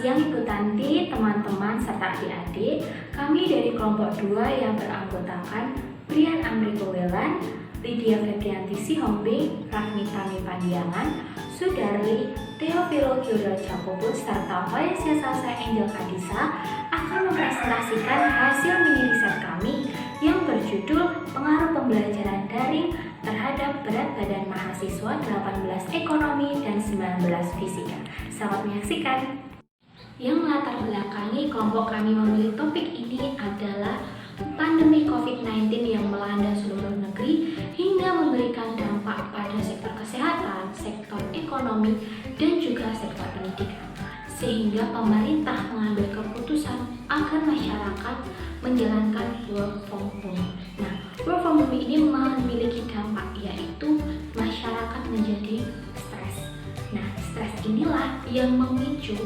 siang Ibu Tanti, teman-teman serta adik-adik. Kami dari kelompok 2 yang beranggotakan Brian Amriko Welan, Lydia Febrianti Sihombing, Rafni Tami Pandiangan, Sudarli, Teofilo Gyuro Jakobus, serta Hoyesia Salsa Angel Kadisa akan mempresentasikan hasil mini riset kami yang berjudul Pengaruh Pembelajaran Daring terhadap berat badan mahasiswa 18 ekonomi dan 19 fisika. Selamat menyaksikan. Yang melatar belakangi kelompok kami memilih topik ini adalah pandemi COVID-19 yang melanda seluruh negeri hingga memberikan dampak pada sektor kesehatan, sektor ekonomi, dan juga sektor pendidikan. Sehingga pemerintah mengambil keputusan agar masyarakat menjalankan work from home. Nah, work from home ini memiliki dampak, yaitu masyarakat menjadi stres. Nah, stres inilah yang memicu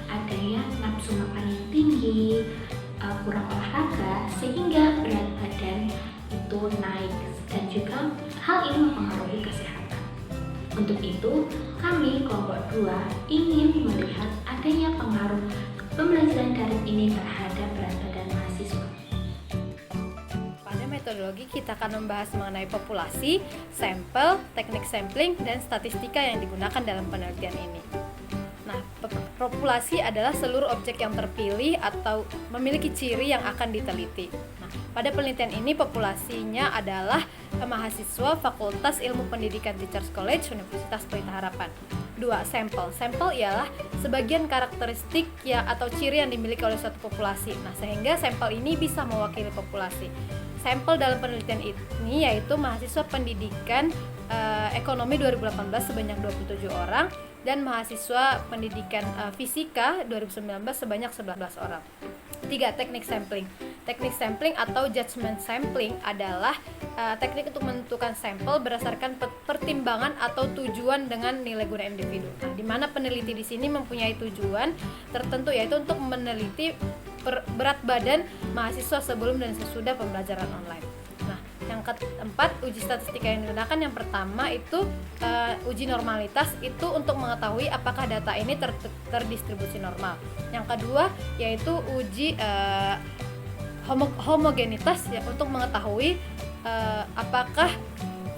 adanya nafsu makan yang tinggi, kurang olahraga, sehingga berat badan itu naik, dan juga hal ini mempengaruhi kesehatan. Untuk itu, kami kelompok 2 ingin melihat adanya pengaruh pembelajaran daring ini terhadap berat badan mahasiswa. Pada metodologi kita akan membahas mengenai populasi, sampel, teknik sampling, dan statistika yang digunakan dalam penelitian ini. Nah, populasi adalah seluruh objek yang terpilih atau memiliki ciri yang akan diteliti. Nah, pada penelitian ini populasinya adalah mahasiswa Fakultas Ilmu Pendidikan Teachers College Universitas Pelita Harapan. 2. Sampel. Sampel ialah sebagian karakteristik ya atau ciri yang dimiliki oleh suatu populasi. Nah, sehingga sampel ini bisa mewakili populasi. Sampel dalam penelitian ini yaitu mahasiswa pendidikan ekonomi 2018 sebanyak 27 orang dan mahasiswa pendidikan fisika 2019 sebanyak 11 orang. 3. Teknik sampling. Teknik sampling atau judgment sampling adalah teknik untuk menentukan sampel berdasarkan pertimbangan atau tujuan dengan nilai guna individu. Nah, di mana peneliti di sini mempunyai tujuan tertentu, yaitu untuk meneliti berat badan mahasiswa sebelum dan sesudah pembelajaran online. Nah, yang keempat, uji statistika yang digunakan yang pertama itu uji normalitas, itu untuk mengetahui apakah data ini terdistribusi normal. Yang kedua yaitu uji homogenitas ya, untuk mengetahui apakah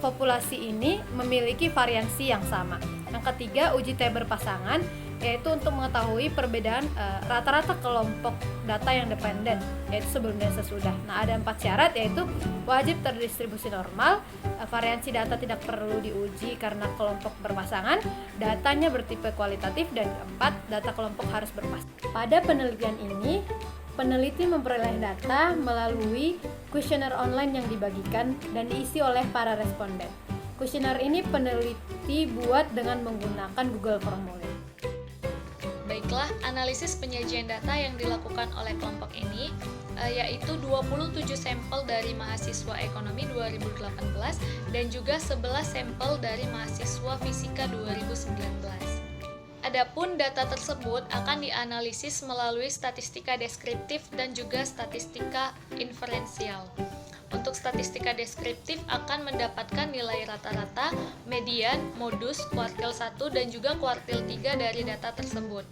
populasi ini memiliki variansi yang sama. Yang ketiga, uji T berpasangan, yaitu untuk mengetahui perbedaan rata-rata kelompok data yang dependen, yaitu sebelum dan sesudah. Nah, ada 4 syarat, yaitu wajib terdistribusi normal, variansi data tidak perlu diuji karena kelompok berpasangan, datanya bertipe kualitatif, dan keempat, data kelompok harus berpasangan. Pada penelitian ini, peneliti memperoleh data melalui kuesioner online yang dibagikan dan diisi oleh para responden. Kuesioner ini peneliti buat dengan menggunakan Google Formulir. Baiklah, analisis penyajian data yang dilakukan oleh kelompok ini yaitu 27 sampel dari mahasiswa ekonomi 2018 dan juga 11 sampel dari mahasiswa fisika 2019. Adapun data tersebut akan dianalisis melalui statistika deskriptif dan juga statistika inferensial. Untuk statistika deskriptif akan mendapatkan nilai rata-rata, median, modus, kuartil 1, dan juga kuartil 3 dari data tersebut.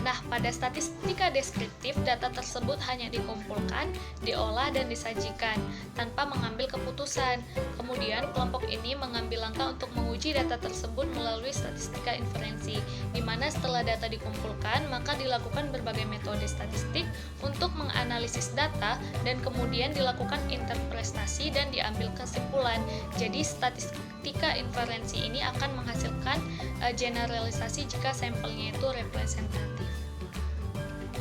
Nah, pada statistika deskriptif, data tersebut hanya dikumpulkan, diolah, dan disajikan tanpa mengambil keputusan. Kemudian, kelompok ini mengambil langkah untuk menguji data tersebut melalui statistika inferensi, di mana setelah data dikumpulkan, maka dilakukan berbagai metode statistik untuk menganalisis data, dan kemudian dilakukan interpretasi dan diambil kesimpulan. Jadi, statistika inferensi ini akan menghasilkan generalisasi jika sampelnya itu representatif.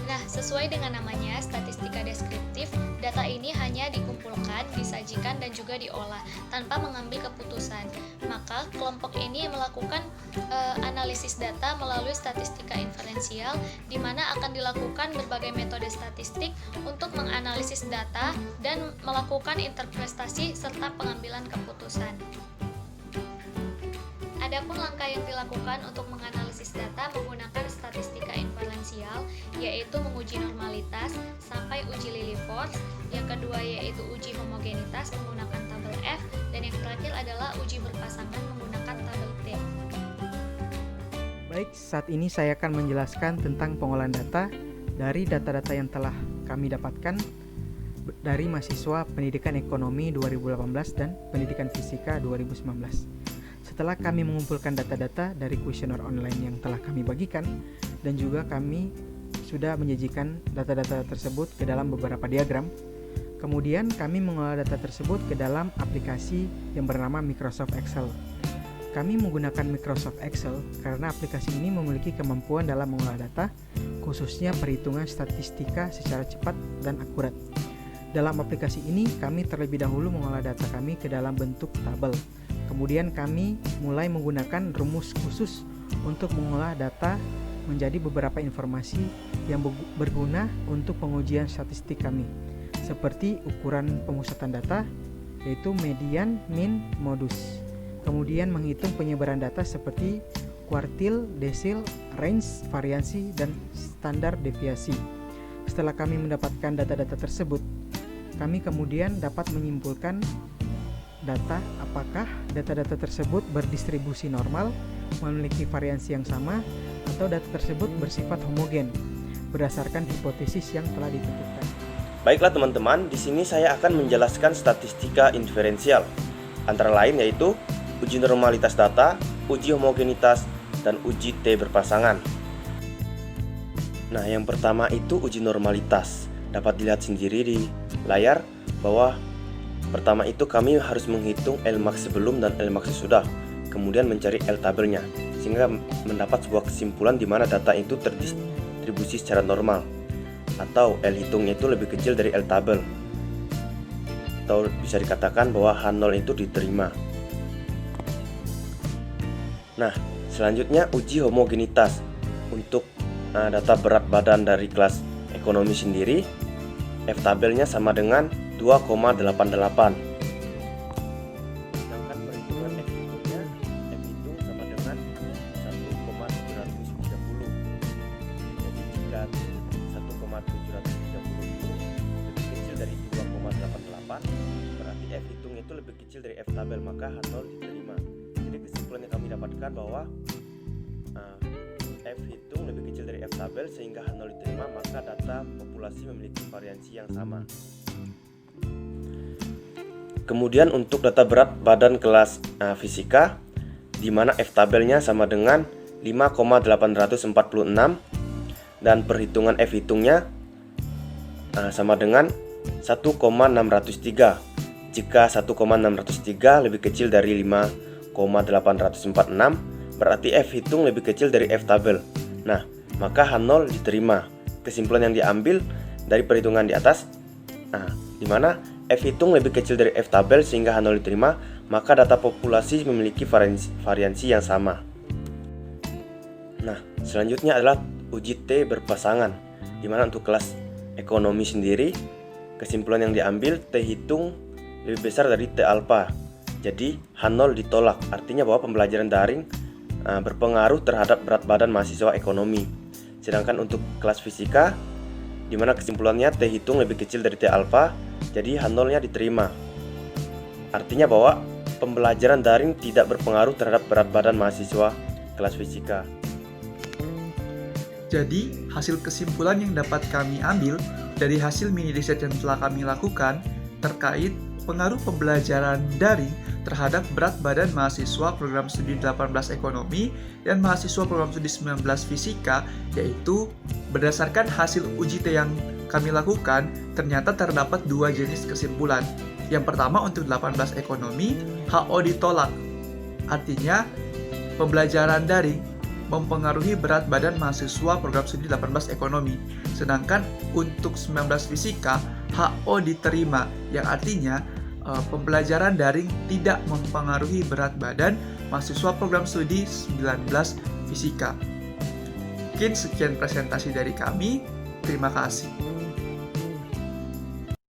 Nah, sesuai dengan namanya, statistika deskriptif, data ini hanya dikumpulkan, disajikan, dan juga diolah tanpa mengambil keputusan. Maka, kelompok ini melakukan analisis data melalui statistika inferensial, di mana akan dilakukan berbagai metode statistik untuk menganalisis data dan melakukan interpretasi serta pengambilan keputusan. Adapun langkah yang dilakukan untuk menganalisis data menggunakan statistika inferensial, yaitu menguji normalitas sampai uji Lilliefors, yang kedua yaitu uji homogenitas menggunakan tabel F, dan yang terakhir adalah uji berpasangan menggunakan tabel T. Baik, saat ini saya akan menjelaskan tentang pengolahan data dari data-data yang telah kami dapatkan dari mahasiswa Pendidikan Ekonomi 2018 dan Pendidikan Fisika 2019. Setelah kami mengumpulkan data-data dari kuesioner online yang telah kami bagikan, dan juga kami sudah menyajikan data-data tersebut ke dalam beberapa diagram, kemudian kami mengolah data tersebut ke dalam aplikasi yang bernama Microsoft Excel. Kami menggunakan Microsoft Excel karena aplikasi ini memiliki kemampuan dalam mengolah data, khususnya perhitungan statistika secara cepat dan akurat. Dalam aplikasi ini, kami terlebih dahulu mengolah data kami ke dalam bentuk tabel. Kemudian kami mulai menggunakan rumus khusus untuk mengolah data menjadi beberapa informasi yang berguna untuk pengujian statistik kami, seperti ukuran pemusatan data, yaitu median, min, modus. Kemudian menghitung penyebaran data seperti kuartil, desil, range, variansi, dan standar deviasi. Setelah kami mendapatkan data-data tersebut, kami kemudian dapat menyimpulkan data apakah data-data tersebut berdistribusi normal, memiliki variansi yang sama, atau data tersebut bersifat homogen berdasarkan hipotesis yang telah ditentukan. Baiklah teman-teman, di sini saya akan menjelaskan statistika inferensial, antara lain yaitu uji normalitas data, uji homogenitas, dan uji T berpasangan. Nah, yang pertama itu uji normalitas. Dapat dilihat sendiri di layar bahwa pertama itu kami harus menghitung Lmax sebelum dan Lmax sesudah, kemudian mencari L tabelnya, sehingga mendapat sebuah kesimpulan di mana data itu terdistribusi secara normal, atau L hitungnya itu lebih kecil dari L tabel, atau bisa dikatakan bahwa H0 itu diterima. Nah, selanjutnya uji homogenitas. Untuk data berat badan dari kelas ekonomi sendiri, F tabelnya sama dengan 2,88. Sedangkan perhitungan F hitungnya, F hitung sama dengan 1,730. Jadi jika 1,730 itu lebih kecil dari 2,88, berarti F hitung itu lebih kecil dari F tabel, maka H0 diterima. Jadi kesimpulan yang kami dapatkan bahwa F hitung lebih kecil dari F tabel sehingga H0 diterima, maka data populasi memiliki variansi yang sama. Kemudian untuk data berat badan kelas fisika, di mana F tabelnya sama dengan 5,846 dan perhitungan F hitungnya sama dengan 1,603. Jika 1,603 lebih kecil dari 5,846, berarti F hitung lebih kecil dari F tabel. Nah, maka H0 diterima. Kesimpulan yang diambil dari perhitungan di atas, di mana F hitung lebih kecil dari F tabel sehingga H0 diterima, maka data populasi memiliki variansi yang sama. Nah, selanjutnya adalah uji T berpasangan, di mana untuk kelas ekonomi sendiri, kesimpulan yang diambil T hitung lebih besar dari T alpha. Jadi H0 ditolak, artinya bahwa pembelajaran daring berpengaruh terhadap berat badan mahasiswa ekonomi. Sedangkan untuk kelas fisika, di mana kesimpulannya T hitung lebih kecil dari T alpha, jadi H0-nya diterima. Artinya bahwa pembelajaran daring tidak berpengaruh terhadap berat badan mahasiswa kelas fisika. Jadi, hasil kesimpulan yang dapat kami ambil dari hasil mini riset yang telah kami lakukan terkait pengaruh pembelajaran daring terhadap berat badan mahasiswa program studi 18 ekonomi dan mahasiswa program studi 19 fisika, yaitu berdasarkan hasil uji T yang kami lakukan, ternyata terdapat dua jenis kesimpulan. Yang pertama untuk 18 ekonomi, HO ditolak. Artinya, pembelajaran daring mempengaruhi berat badan mahasiswa program studi 18 ekonomi. Sedangkan untuk 19 fisika, HO diterima, yang artinya pembelajaran daring tidak mempengaruhi berat badan mahasiswa program studi 19 fisika. Mungkin sekian presentasi dari kami. Terima kasih.